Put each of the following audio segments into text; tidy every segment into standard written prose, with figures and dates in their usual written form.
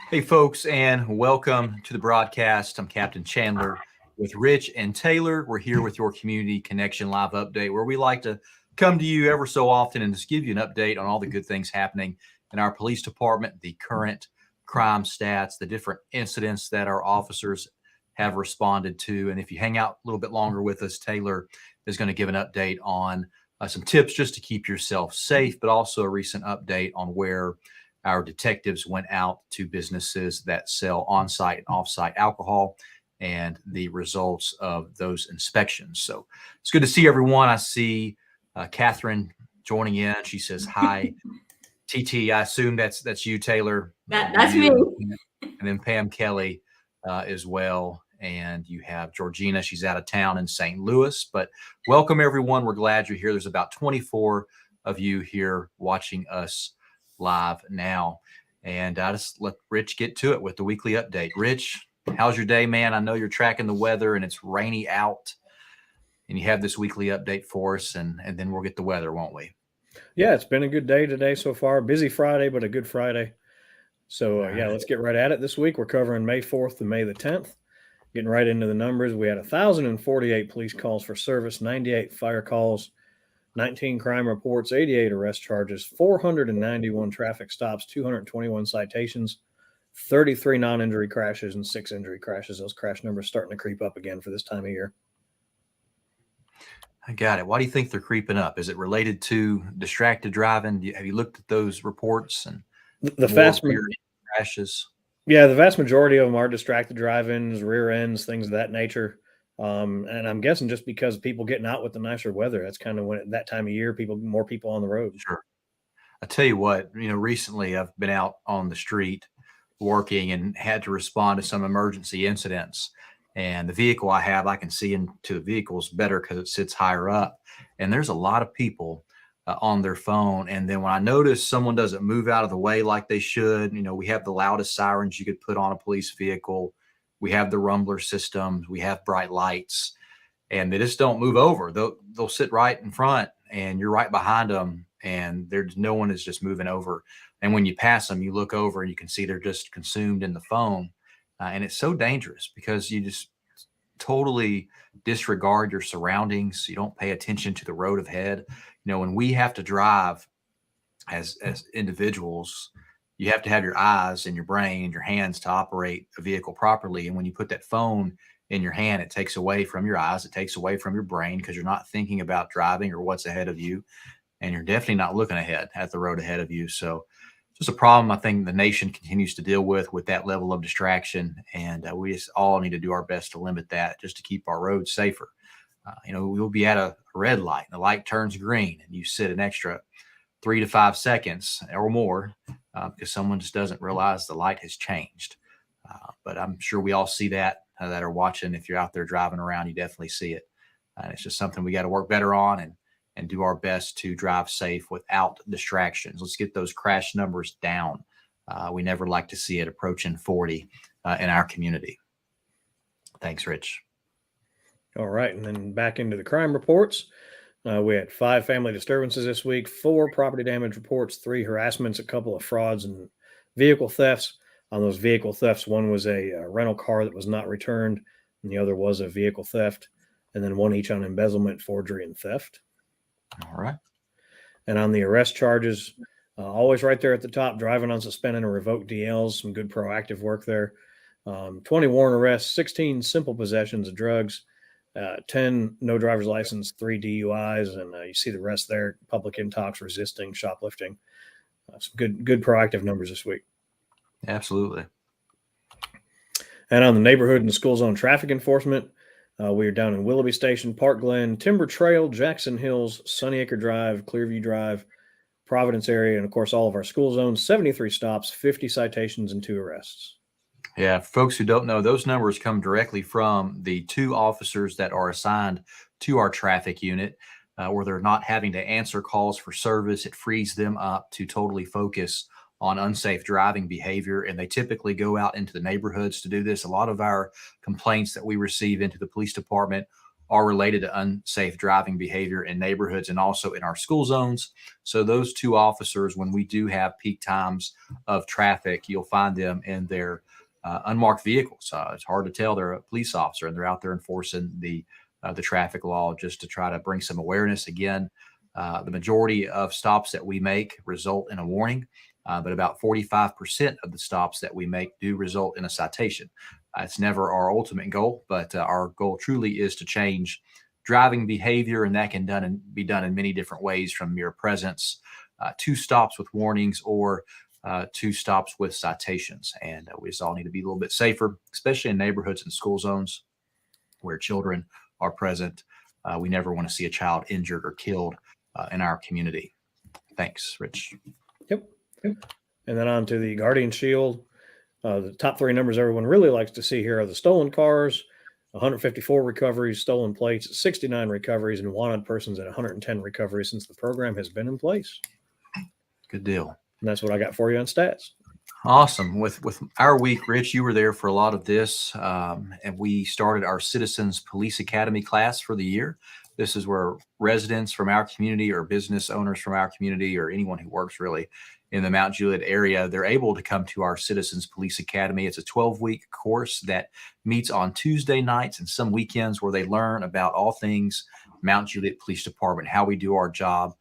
Hey, folks, and welcome to the broadcast. I'm Captain Chandler with Rich and Taylor. We're here with your Community Connection Live update, where we like to come to you ever so often and just give you an update on all the good things happening in our police department, the current crime stats, the different incidents that our officers have responded to. And if you hang out a little bit longer with us, Taylor is going to give an update on some tips just to keep yourself safe, but also a recent update on where our detectives went out to businesses that sell on-site and off-site alcohol and the results of those inspections. So it's good to see everyone. I see Catherine joining in. She says hi. TT, I assume that's you, Taylor. That's me. And then Pam Kelly as well. And you have Georgina. She's out of town in St. Louis. But welcome, everyone. We're glad you're here. There's about 24 of you here watching us live now. And I just let Rich get to it with the weekly update. Rich, how's your day, man? I know you're tracking the weather and it's rainy out. And you have this weekly update for us, and then we'll get the weather, won't we? Yeah, it's been a good day today so far. Busy Friday, but a good Friday. So, right. let's get right at it. This week, we're covering May 4th to May the 10th. Getting right into the numbers, we had 1,048 police calls for service, 98 fire calls, 19 crime reports, 88 arrest charges, 491 traffic stops, 221 citations, 33 non-injury crashes, and 6 injury crashes. Those crash numbers starting to creep up again for this time of year. I got it. Why do you think they're creeping up? Is it related to distracted driving? Have you looked at those reports and the vast crashes? Yeah, the vast majority of them are distracted drive-ins, rear ends, things of that nature. And I'm guessing just because people getting out with the nicer weather, that's kind of when that time of year, more people on the road. Sure. I tell you what, recently I've been out on the street working and had to respond to some emergency incidents. And the vehicle I have, I can see into the vehicles better because it sits higher up. And there's a lot of people on their phone. And then when I notice someone doesn't move out of the way like they should, we have the loudest sirens you could put on a police vehicle. We have the rumbler systems. We have bright lights. And they just don't move over. They'll sit right in front and you're right behind them. And there's no one is just moving over. And when you pass them, you look over and you can see they're just consumed in the phone. And it's so dangerous because you just totally disregard your surroundings. You don't pay attention to the road ahead. When we have to drive as individuals, you have to have your eyes and your brain and your hands to operate a vehicle properly. And when you put that phone in your hand, it takes away from your eyes. It takes away from your brain because you're not thinking about driving or what's ahead of you. And you're definitely not looking ahead at the road ahead of you. So just a problem I think the nation continues to deal with that level of distraction. And we just all need to do our best to limit that just to keep our roads safer. We'll be at a red light and the light turns green and you sit an extra 3 to 5 seconds or more because someone just doesn't realize the light has changed. But I'm sure we all see that are watching. If you're out there driving around, you definitely see it. And it's just something we got to work better on and do our best to drive safe without distractions. Let's get those crash numbers down. We never like to see it approaching 40 in our community. Thanks, Rich. All right. And then back into the crime reports. We had 5 family disturbances this week, 4 property damage reports, 3 harassments, a couple of frauds and vehicle thefts. On those vehicle thefts, one was a rental car that was not returned, and the other was a vehicle theft, and then 1 each on embezzlement, forgery, and theft. All right. And on the arrest charges, always right there at the top, driving on suspended and revoked DLs, some good proactive work there. 20 warrant arrests, 16 simple possessions of drugs, 10 no driver's license, 3 DUIs, and you see the rest there, public intox, resisting, shoplifting. Some good proactive numbers this week. Absolutely. And on the neighborhood and school zone traffic enforcement, we are down in Willoughby Station, Park Glen, Timber Trail, Jackson Hills, Sunny Acre Drive, Clearview Drive, Providence area, and of course all of our school zones, 73 stops, 50 citations, and 2 arrests. Yeah, for folks who don't know, those numbers come directly from the 2 officers that are assigned to our traffic unit, where they're not having to answer calls for service. It frees them up to totally focus on unsafe driving behavior, and they typically go out into the neighborhoods to do this. A lot of our complaints that we receive into the police department are related to unsafe driving behavior in neighborhoods and also in our school zones. So those 2 officers, when we do have peak times of traffic, you'll find them in their unmarked vehicles. It's hard to tell they're a police officer, and they're out there enforcing the traffic law just to try to bring some awareness. Again, the majority of stops that we make result in a warning, but about 45% of the stops that we make do result in a citation. It's never our ultimate goal, but our goal truly is to change driving behavior, and that can be done in many different ways, from mere presence, 2 stops with warnings, or 2 stops with citations. And we just all need to be a little bit safer, especially in neighborhoods and school zones where children are present. We never want to see a child injured or killed in our community. Thanks, Rich. Yep. And then on to the Guardian Shield. The top 3 numbers everyone really likes to see here are the stolen cars, 154 recoveries, stolen plates, 69 recoveries, and wanted persons at 110 recoveries since the program has been in place. Good deal. And that's what I got for you on stats. Awesome. With our week, Rich, you were there for a lot of this, and we started our Citizens Police Academy class for the year. This is where residents from our community, or business owners from our community, or anyone who works really in the Mount Juliet area, they're able to come to our Citizens Police Academy. It's a 12-week course that meets on Tuesday nights and some weekends, where they learn about all things Mount Juliet Police Department, how we do our job.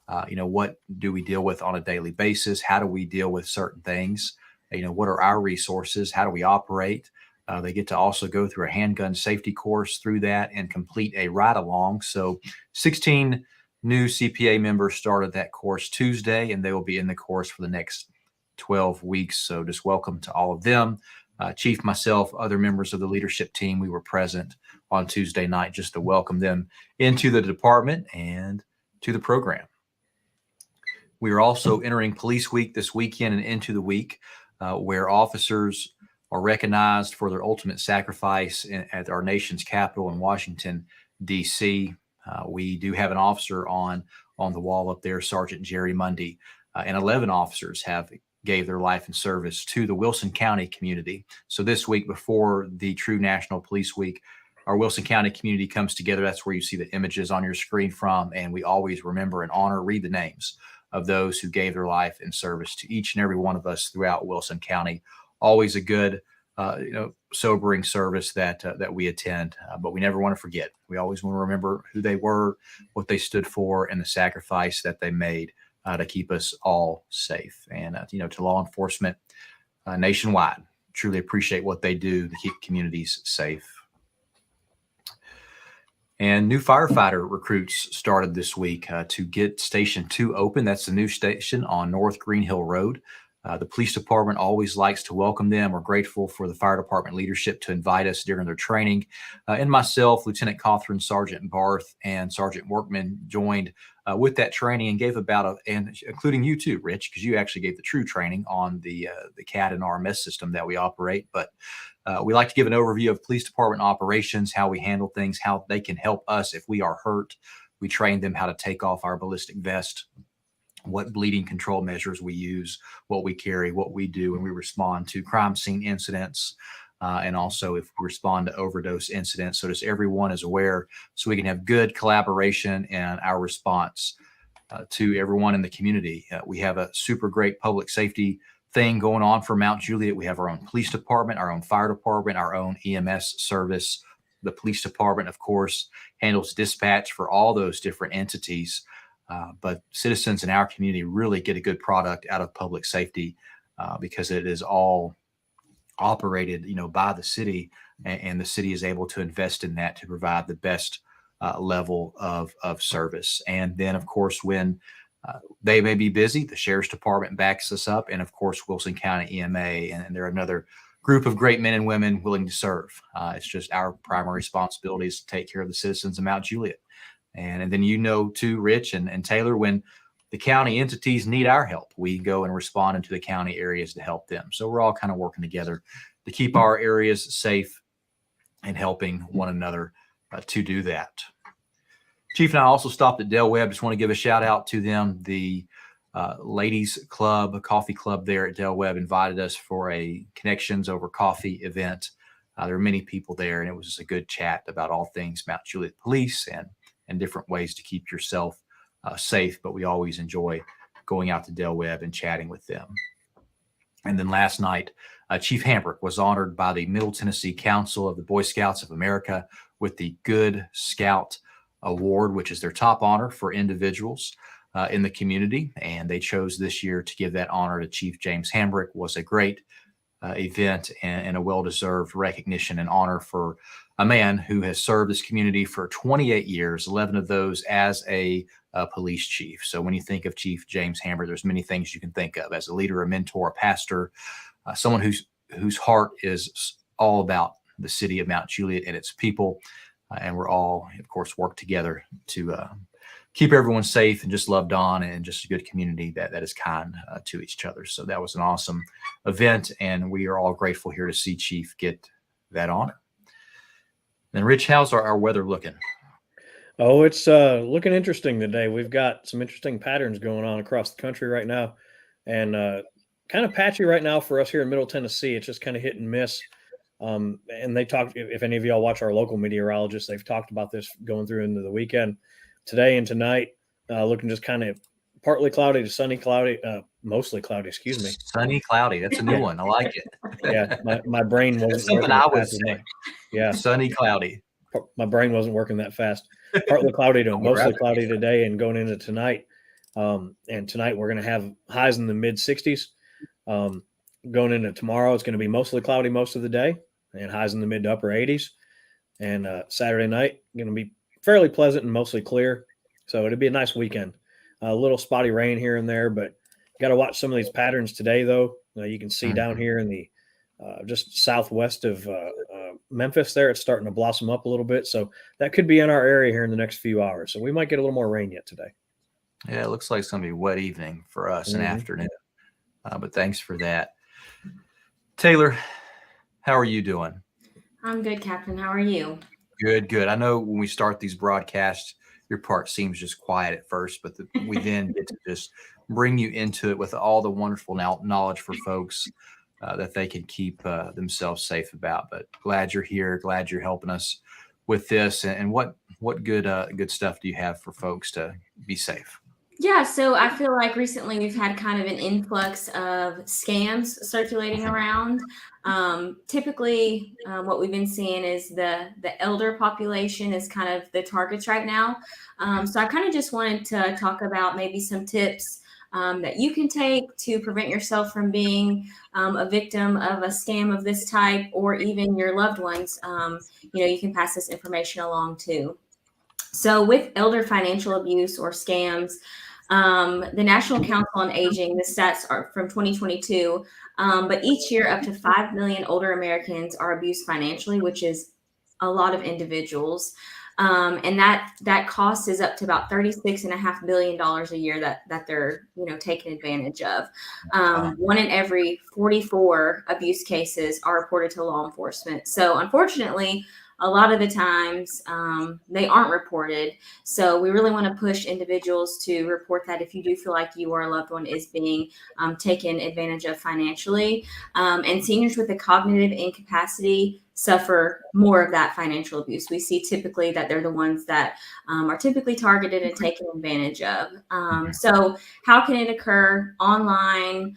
What do we deal with on a daily basis? How do we deal with certain things? What are our resources? How do we operate? They get to also go through a handgun safety course through that and complete a ride along. So 16 new CPA members started that course Tuesday, and they will be in the course for the next 12 weeks. So just welcome to all of them. Chief, myself, other members of the leadership team, we were present on Tuesday night just to welcome them into the department and to the program. We are also entering Police Week this weekend and into the week, where officers are recognized for their ultimate sacrifice at our nation's capital in Washington, D.C. We do have an officer on the wall up there, Sergeant Jerry Mundy, and 11 officers have gave their life in service to the Wilson County community. So this week, before the true National Police Week, our Wilson County community comes together. That's where you see the images on your screen from, and we always remember and honor, read the names of those who gave their life in service to each and every one of us throughout Wilson County. Always a good, sobering service that we attend, but we never want to forget. We always want to remember who they were, what they stood for, and the sacrifice that they made to keep us all safe. And to law enforcement nationwide, truly appreciate what they do to keep communities safe. And new firefighter recruits started this week to get Station 2 open. That's the new station on North Green Hill Road. The police department always likes to welcome them. We're grateful for the fire department leadership to invite us during their training. And myself, Lieutenant Cawthron, Sergeant Barth, and Sergeant Workman joined with that training and gave and including you too, Rich, because you actually gave the true training on the CAD and RMS system that we operate. But we like to give an overview of police department operations, how we handle things, how they can help us if we are hurt. We train them how to take off our ballistic vest, what bleeding control measures we use, what we carry, what we do when we respond to crime scene incidents, and also if we respond to overdose incidents. So just everyone is aware, so we can have good collaboration in our response to everyone in the community. We have a super great public safety thing going on for Mount Juliet. We have our own police department, our own fire department, our own EMS service. The police department, of course, handles dispatch for all those different entities. But citizens in our community really get a good product out of public safety because it is all operated, by the city, and the city is able to invest in that to provide the best level of service. And then, of course, when they may be busy, the sheriff's department backs us up, and of course, Wilson County EMA, and they're another group of great men and women willing to serve. It's just our primary responsibility is to take care of the citizens of Mount Juliet. And then, too, Rich and Taylor, when the county entities need our help, we go and respond into the county areas to help them. So we're all kind of working together to keep our areas safe and helping one another to do that. Chief and I also stopped at Del Webb. Just want to give a shout out to them. The ladies club, a coffee club there at Del Webb, invited us for a Connections Over Coffee event There were many people there, and it was just a good chat about all things Mount Juliet Police and different ways to keep yourself safe. But we always enjoy going out to Del Webb and chatting with them. And then last night, Chief Hambrick was honored by the Middle Tennessee Council of the Boy Scouts of America with the Good Scout Award, which is their top honor for individuals in the community. And they chose this year to give that honor to Chief James Hambrick. Was a great event and a well-deserved recognition and honor for a man who has served this community for 28 years, 11 of those as a police chief. So when you think of Chief James Hambrick, there's many things you can think of as a leader, a mentor, a pastor, someone whose heart is all about the city of Mount Juliet and its people. And we're all, of course, work together to keep everyone safe and just loved on, and just a good community that is kind to each other. So that was an awesome event, and we are all grateful here to see Chief get that honor. And Rich, how's our weather looking? Oh, it's looking interesting today. We've got some interesting patterns going on across the country right now, and kind of patchy right now for us here in Middle Tennessee. It's just kind of hit and miss. And they talked, if any of y'all watch our local meteorologists, they've talked about this going through into the weekend. Today and tonight, looking just kind of partly cloudy to sunny cloudy, mostly cloudy, excuse me. Sunny cloudy. That's a new one. I like it. Yeah, my brain wasn't something working I that would fast. say. Yeah, sunny cloudy. My brain wasn't working that fast. Partly cloudy to mostly cloudy today and going into tonight. And tonight we're going to have highs in the mid 60s. Going into tomorrow, it's going to be mostly cloudy most of the day and highs in the mid to upper 80s. And Saturday night, going to be fairly pleasant and mostly clear. So it'll be a nice weekend. A little spotty rain here and there, but got to watch some of these patterns today, though. You can see down here in the just southwest of Memphis there, it's starting to blossom up a little bit. So that could be in our area here in the next few hours. So we might get a little more rain yet today. Yeah, it looks like it's going to be a wet evening for us in afternoon. But thanks for that. Taylor, how are you doing? I'm good, Captain. How are you? Good. I know when we start these broadcasts, your part seems just quiet at first, but we then get to just bring you into it with all the wonderful knowledge for folks that they can keep themselves safe about. But glad you're here. Glad you're helping us with this. And what good stuff do you have for folks to be safe? Yeah, so I feel like recently we've had kind of an influx of scams circulating around. Typically, what we've been seeing is the elder population is kind of the targets right now. So I kind of just wanted to talk about maybe some tips that you can take to prevent yourself from being a victim of a scam of this type, or even your loved ones. You can pass this information along too. So with elder financial abuse or scams, the National Council on Aging, the stats are from 2022, but each year up to 5 million older Americans are abused financially, which is a lot of individuals. And that cost is up to about $36.5 billion a year that they're taking advantage of. One in every 44 abuse cases are reported to law enforcement. So unfortunately, a lot of the times they aren't reported. So we really want to push individuals to report that if you do feel like you or a loved one is being taken advantage of financially. And seniors with a cognitive incapacity suffer more of that financial abuse. We see typically that they're the ones that are typically targeted and taken advantage of. So how can it occur? Online,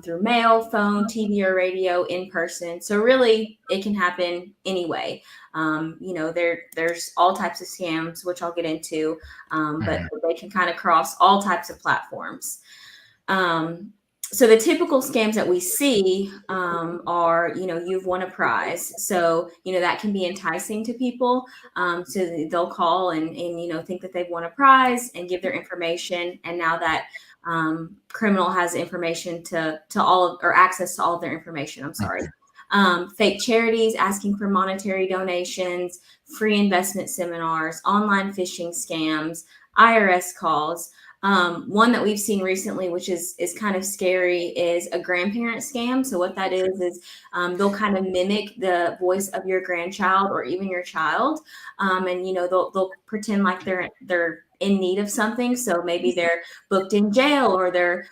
through mail, phone, TV, or radio, in person. So really, it can happen anyway. There's all types of scams, which I'll get into, but they can kind of cross all types of platforms. So the typical scams that we see are, you've won a prize. So, that can be enticing to people. So they'll call and think that they've won a prize and give their information. And now that criminal has information to all or access to all of their information, I'm sorry. Fake charities asking for monetary donations, free investment seminars, online phishing scams, IRS calls. One that we've seen recently, which is kind of scary, is a grandparent scam. So what that is they'll kind of mimic the voice of your grandchild or even your child. And they'll pretend like they're in need of something. So maybe they're booked in jail or they're,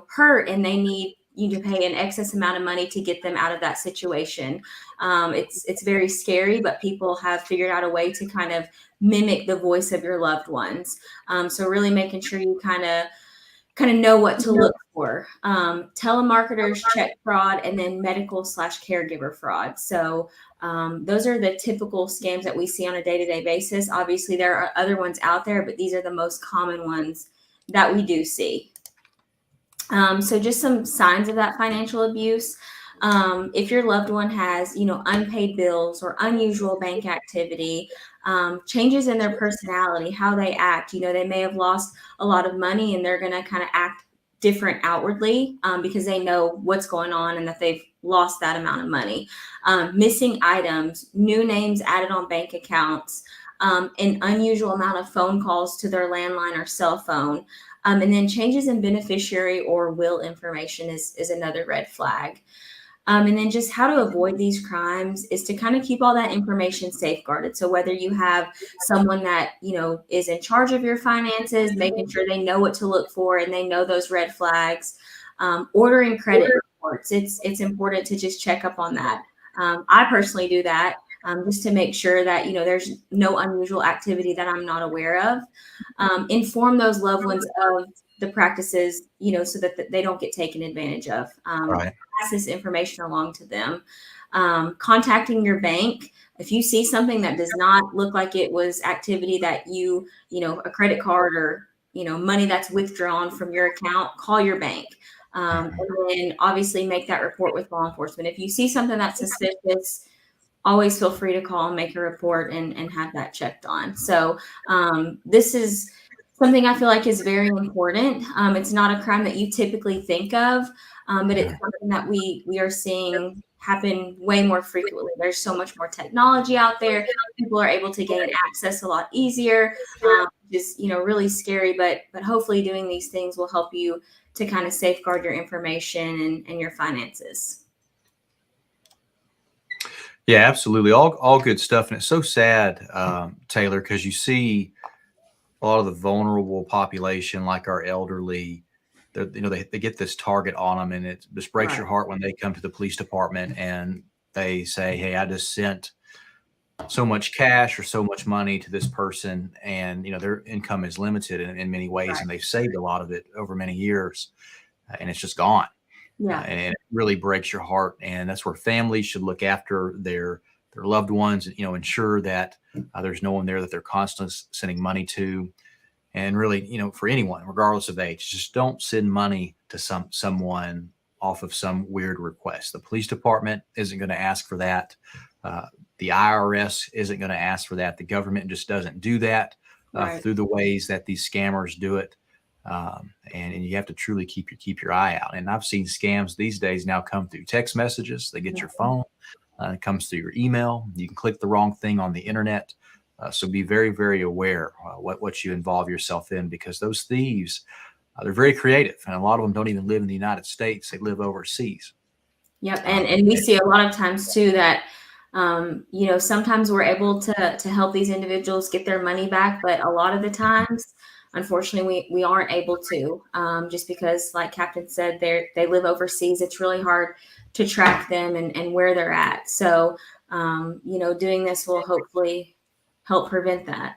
hurt and they need you to pay an excess amount of money to get them out of that situation. It's very scary, but people have figured out a way to kind of mimic the voice of your loved ones. So really making sure you kind of know what to look for. Telemarketers, check fraud, and then medical/caregiver fraud. So those are the typical scams that we see on a day-to-day basis. Obviously, there are other ones out there, but these are the most common ones that we do see. So just some signs of that financial abuse. If your loved one has, unpaid bills or unusual bank activity, changes in their personality, how they act, they may have lost a lot of money and they're going to kind of act different outwardly because they know what's going on and that they've lost that amount of money. Missing items, new names added on bank accounts, an unusual amount of phone calls to their landline or cell phone. And then changes in beneficiary or will information is another red flag. And then just how to avoid these crimes is to kind of keep all that information safeguarded. So whether you have someone that, is in charge of your finances, making sure they know what to look for and they know those red flags, ordering credit reports. It's important to just check up on that. I personally do that just to make sure that, there's no unusual activity that I'm not aware of. Inform those loved ones of the practices, so that they don't get taken advantage of. Right. Pass this information along to them. Contacting your bank. If you see something that does not look like it was activity that a credit card or, money that's withdrawn from your account, call your bank. And then obviously make that report with law enforcement. If you see something that's suspicious, always feel free to call and make a report and have that checked on. So this is something I feel like is very important. It's not a crime that you typically think of, but it's something that we are seeing happen way more frequently. There's so much more technology out there. People are able to gain access a lot easier. Just, really scary, but hopefully doing these things will help you to kind of safeguard your information and your finances. Yeah, absolutely. All good stuff. And it's so sad, Taylor, because you see a lot of the vulnerable population, like our elderly, they get this target on them, and it just breaks your heart when they come to the police department and they say, "Hey, I just sent so much cash or so much money to this person," and their income is limited in many ways, and they've saved a lot of it over many years, and it's just gone. Yeah. And it really breaks your heart. And that's where families should look after their loved ones, ensure that there's no one there that they're constantly sending money to. And really, for anyone, regardless of age, just don't send money to someone off of some weird request. The police department isn't going to ask for that. The IRS isn't going to ask for that. The government just doesn't do that through the ways that these scammers do it. And you have to truly keep your eye out. And I've seen scams these days now come through text messages. They get your phone. It comes through your email. You can click the wrong thing on the internet. So be very, very aware what you involve yourself in, because those thieves, they're very creative. And a lot of them don't even live in the United States. They live overseas. Yep. And we see a lot of times too that, sometimes we're able to help these individuals get their money back, but a lot of the times, unfortunately, we aren't able to, just because, like Captain said, they live overseas. It's really hard to track them and where they're at. So, doing this will hopefully help prevent that.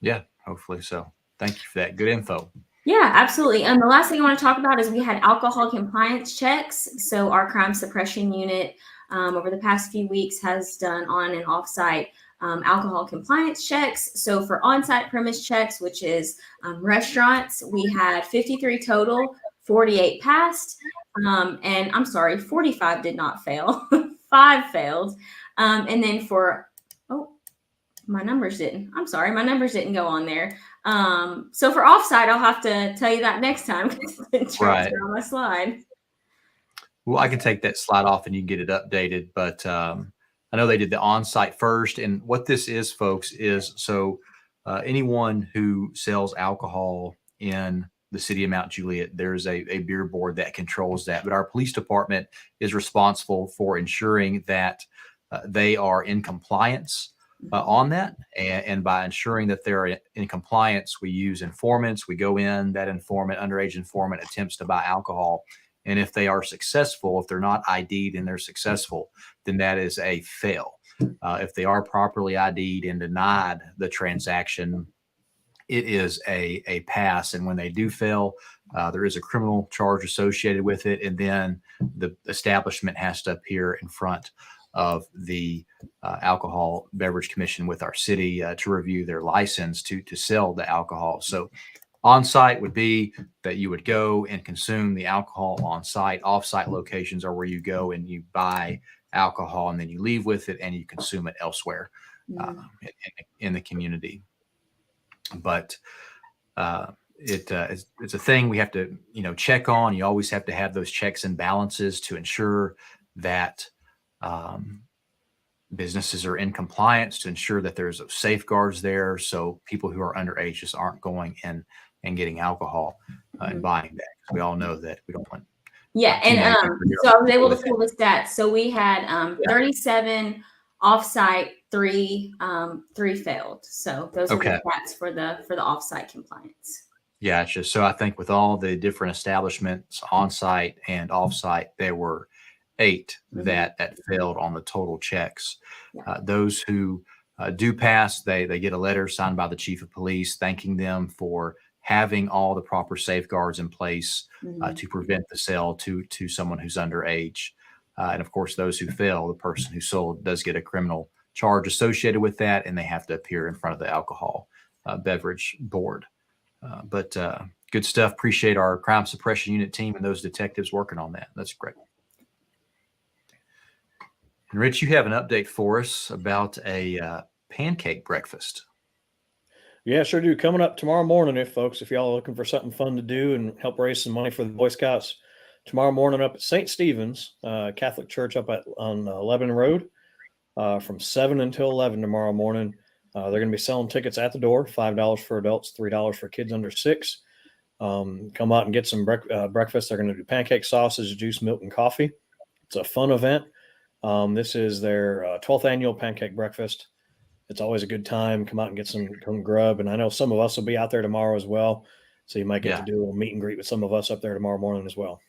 Yeah, hopefully so. Thank you for that. Good info. Yeah, absolutely. And the last thing I want to talk about is we had alcohol compliance checks. So our crime suppression unit over the past few weeks has done on and off-site alcohol compliance checks. So for on-site premise checks, which is restaurants, we had 53 total, 48 passed. And I'm sorry, 45 did not fail. 5 failed. And then my numbers didn't go on there. So for offsite, I'll have to tell you that next time because it didn't transfer on my slide. Well, I can take that slide off and you can get it updated, but I know they did the on-site first. And what this is, folks, is so anyone who sells alcohol in the city of Mount Juliet, there's a beer board that controls that. But our police department is responsible for ensuring that they are in compliance on that. And by ensuring that they're in compliance, we use informants. We go in, that informant, underage informant, attempts to buy alcohol, And if they are successful, if they're not ID'd and they're successful, then that is a fail. If they are properly ID'd and denied the transaction, it is a pass. And when they do fail, there is a criminal charge associated with it. And then the establishment has to appear in front of the Alcohol Beverage Commission with our city to review their license to sell the alcohol. So on-site would be that you would go and consume the alcohol on-site. Off-site locations are where you go and you buy alcohol and then you leave with it and you consume it elsewhere in the community. But it's a thing we have to, check on. You always have to have those checks and balances to ensure that businesses are in compliance, to ensure that there's safeguards there, so people who are underage just aren't going in and getting alcohol and buying that. We all know that we don't want. Yeah, and so I was able to pull the stats. So we had 37 offsite, three failed. So those are the stats for the offsite compliance. Yeah, it's just so I think with all the different establishments on site and off site, there were 8 that failed on the total checks. Those who do pass, they get a letter signed by the chief of police thanking them for having all the proper safeguards in place to prevent the sale to someone who's underage. And of course, those who fail, the person who sold does get a criminal charge associated with that, and they have to appear in front of the alcohol beverage board. But good stuff. Appreciate our crime suppression unit team and those detectives working on that. That's great. And Rich, you have an update for us about a pancake breakfast. Yeah, sure do. Coming up tomorrow morning, if y'all are looking for something fun to do and help raise some money for the Boy Scouts, tomorrow morning up at St. Stephen's Catholic Church up on Lebanon Road from 7 until 11 tomorrow morning. They're going to be selling tickets at the door, $5 for adults, $3 for kids under 6. Come out and get some breakfast. They're going to do pancake, sausage, juice, milk, and coffee. It's a fun event. This is their 12th annual pancake breakfast. It's always a good time. Come out and get some grub. And I know some of us will be out there tomorrow as well. So you might get to do a little meet and greet with some of us up there tomorrow morning as well.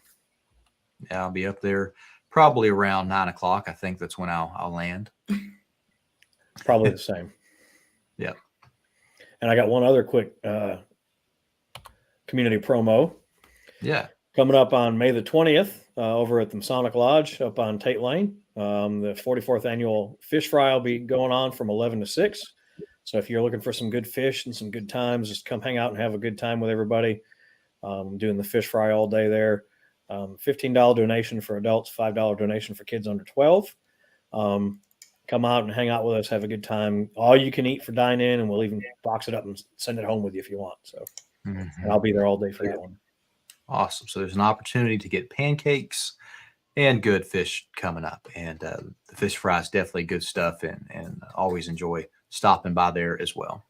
Yeah, I'll be up there probably around 9 o'clock. I think that's when I'll land. Probably the same. Yeah. And I got one other quick community promo. Yeah. Coming up on May the 20th over at the Masonic Lodge up on Tate Lane. The 44th annual fish fry will be going on from 11 to 6. So if you're looking for some good fish and some good times, just come hang out and have a good time with everybody. Doing the fish fry all day there. $15 donation for adults, $5 donation for kids under 12. Come out and hang out with us, have a good time. All you can eat for dine in, and we'll even box it up and send it home with you if you want. So and I'll be there all day for that one. Awesome. So there's an opportunity to get pancakes and good fish coming up. And the fish fry is definitely good stuff, and always enjoy stopping by there as well.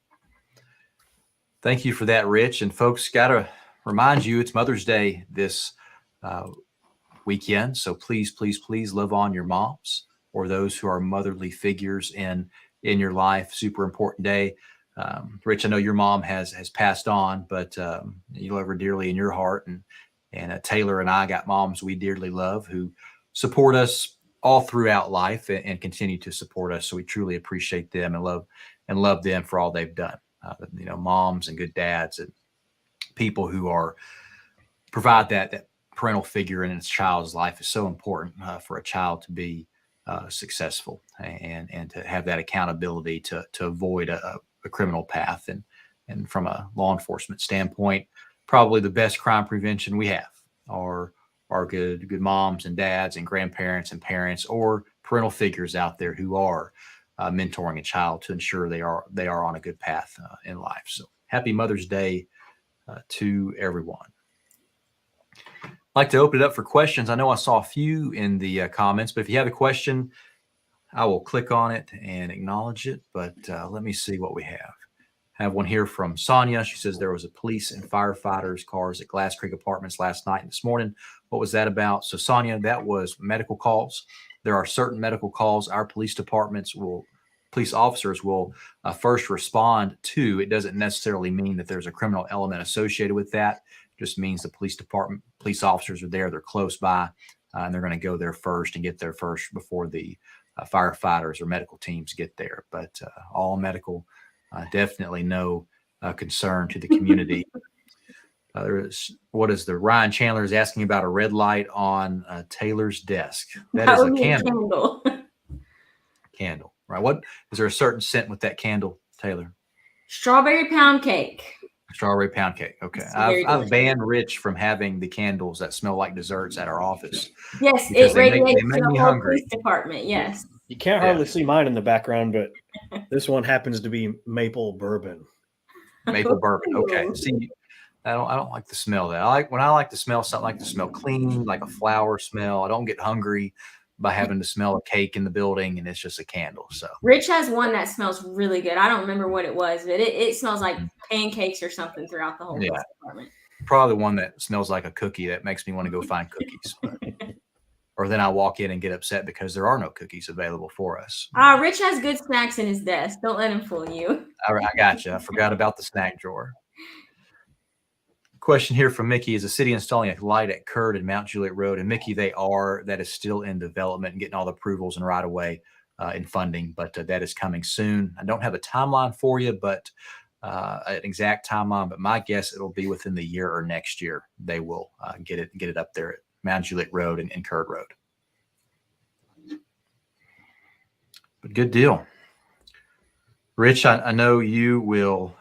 Thank you for that, Rich. And folks, got to remind you, it's Mother's Day this weekend. So please, please, please love on your moms or those who are motherly figures in your life. Super important day. Rich, I know your mom has passed on, but you love her dearly in your heart. And Taylor and I got moms we dearly love who support us all throughout life and continue to support us. So we truly appreciate them and love them for all they've done. Moms and good dads and people who provide that parental figure in its child's life is so important for a child to be successful and to have that accountability to avoid a criminal path. And from a law enforcement standpoint, probably the best crime prevention we have are good moms and dads and grandparents and parents or parental figures out there who are mentoring a child to ensure they are on a good path in life. So happy Mother's Day to everyone. I'd like to open it up for questions. I know I saw a few in the comments, but if you have a question, I will click on it and acknowledge it. But let me see what we have. I have one here from Sonia. She says there was a police and firefighters cars at Glass Creek Apartments last night and this morning. What was that about? So Sonia, that was medical calls. There are certain medical calls our police officers will first respond to. It doesn't necessarily mean that there's a criminal element associated with that. just means the police officers are there. They're close by, and they're going to go there first and get there first before the firefighters or medical teams get there. But all medical, definitely no concern to the community. What is the Ryan Chandler is asking about a red light on Taylor's desk? That is a candle. Candle, right? What is there a certain scent with that candle, Taylor? Strawberry pound cake. Strawberry pound cake. Okay. I've banned Rich from having the candles that smell like desserts at our office. Yes, because it radiates they make to the me whole hungry. police department. Yes. You can't hardly see mine in the background, but this one happens to be maple bourbon. Maple bourbon. Okay. See, I don't like the smell of that. When I like to smell something, I like to smell clean, like a flower smell. I don't get hungry by having to smell a cake in the building, and it's just a candle. So Rich has one that smells really good. I don't remember what it was, but it smells like pancakes or something throughout the whole police department. Probably one that smells like a cookie that makes me want to go find cookies. Or then I walk in and get upset because there are no cookies available for us. Rich has good snacks in his desk. Don't let him fool you. All right, I got you. I forgot about the snack drawer. Question here from Mickey: is the city installing a light at Curd and Mount Juliet Road? And Mickey, that is still in development and getting all the approvals and right away in funding, but that is coming soon. I don't have a timeline for you, but an exact timeline, but my guess it'll be within the year or next year. They will get it up there at Mount Juliet Road and Curd Road. But good deal. Rich, I know you will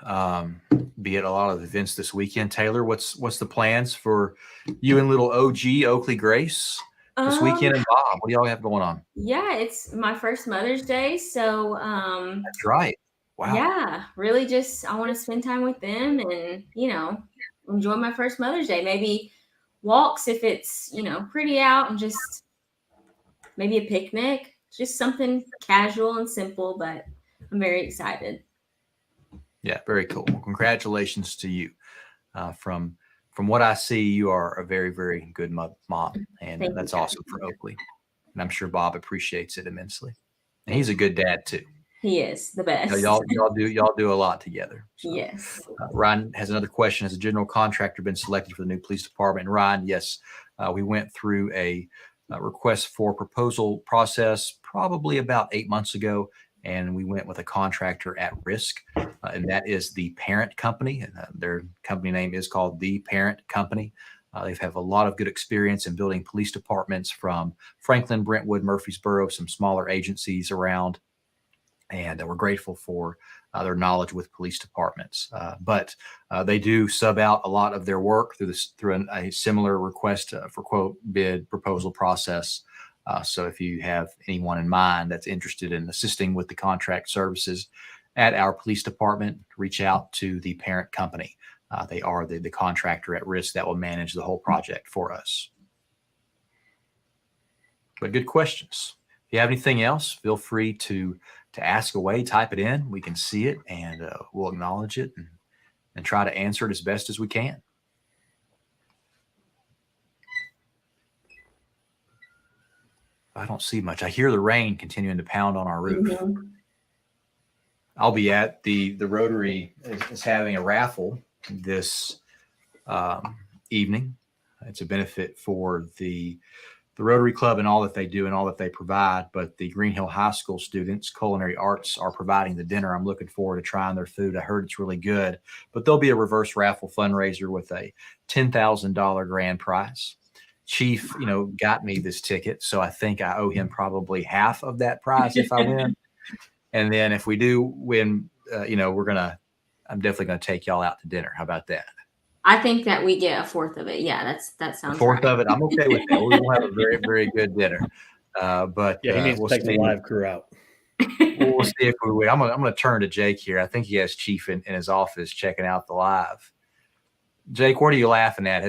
be at a lot of events this weekend. Taylor, what's the plans for you and little OG Oakley Grace this weekend? And Bob, what do y'all have going on? Yeah, it's my first Mother's Day, so that's right. Wow. Yeah, really just I want to spend time with them and enjoy my first Mother's Day. Maybe walks if it's pretty out, and just maybe a picnic, just something casual and simple, but I'm very excited. Yeah, very cool. Well, congratulations to you. From what I see, you are a very, very good mom, and that's awesome for Oakley. And I'm sure Bob appreciates it immensely. And he's a good dad too. He is the best. Y'all do a lot together. So, yes. Ryan has another question: has a general contractor been selected for the new police department? And Ryan, yes, we went through a request for proposal process probably about 8 months ago. And we went with a contractor at risk, and that is the parent company. And their company name is called The Parent Company. They have a lot of good experience in building police departments from Franklin, Brentwood, Murfreesboro, some smaller agencies around. And we're grateful for their knowledge with police departments. But they do sub out a lot of their work through a similar request for quote bid proposal process. So if you have anyone in mind that's interested in assisting with the contract services at our police department, reach out to the parent company. They are the contractor at risk that will manage the whole project for us. But good questions. If you have anything else, feel free to ask away, type it in. We can see it, and we'll acknowledge it and try to answer it as best as we can. I don't see much. I hear the rain continuing to pound on our roof. Mm-hmm. I'll be at the Rotary is having a raffle this evening. It's a benefit for the Rotary Club and all that they do and all that they provide. But the Green Hill High School students, Culinary Arts, are providing the dinner. I'm looking forward to trying their food. I heard it's really good. But there'll be a reverse raffle fundraiser with a $10,000 grand prize. Chief, got me this ticket, so I think I owe him probably half of that prize if I win. And then if we do win, I'm definitely gonna take y'all out to dinner. How about that? I think that we get a fourth of it. Yeah, that sounds. A fourth right. of it, I'm okay with that. We'll have a very, very good dinner. But yeah, he needs to take the live crew out. We'll see if we win. I'm gonna turn to Jake here. I think he has Chief in his office checking out the live. Jake, what are you laughing at?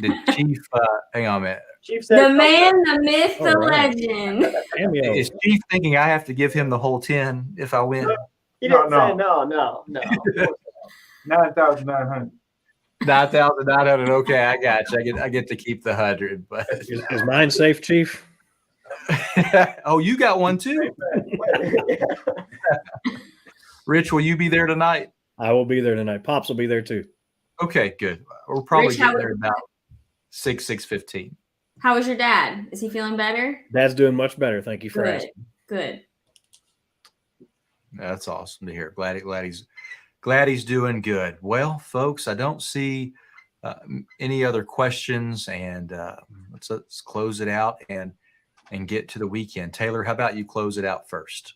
Did Chief? Hang on a minute. Chief said the man, the myth, the legend. Is Chief thinking I have to give him the whole 10 if I win? He didn't say no. 9,900. 9,900. Okay, I got you. I get to keep the 100. But is mine safe, Chief? Oh, you got one too. Rich, will you be there tonight? I will be there tonight. Pops will be there too. Okay, good. We're probably Rich, how getting there was- about 6:15. How was your dad? Is he feeling better? Dad's doing much better. Thank you for Good. asking. Good. That's awesome to hear. Glad he's doing good. Well, folks, I don't see any other questions, and let's close it out and get to the weekend. Taylor, how about you close it out first?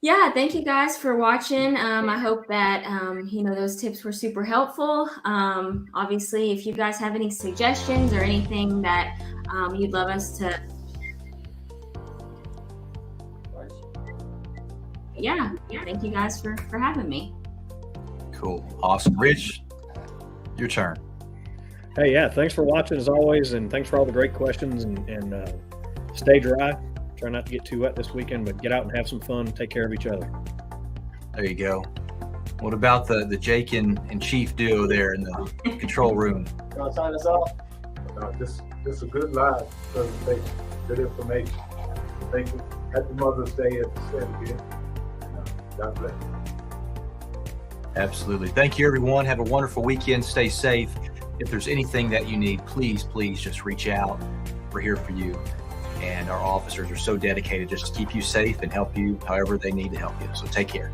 Yeah, thank you guys for watching. I hope that those tips were super helpful. Obviously, if you guys have any suggestions or anything that you'd love us to, yeah, thank you guys for having me. Cool, awesome. Rich, your turn. Hey, yeah, thanks for watching as always, and thanks for all the great questions. And stay dry. Try not to get too wet this weekend, but get out and have some fun. Take care of each other. There you go. What about the Jake and Chief duo there in the control room? You want to sign us off? This a good live presentation, good information. Thank you. Happy Mother's Day at the set again. God bless. Absolutely. Thank you, everyone. Have a wonderful weekend. Stay safe. If there's anything that you need, please just reach out. We're here for you. And our officers are so dedicated just to keep you safe and help you however they need to help you. So take care.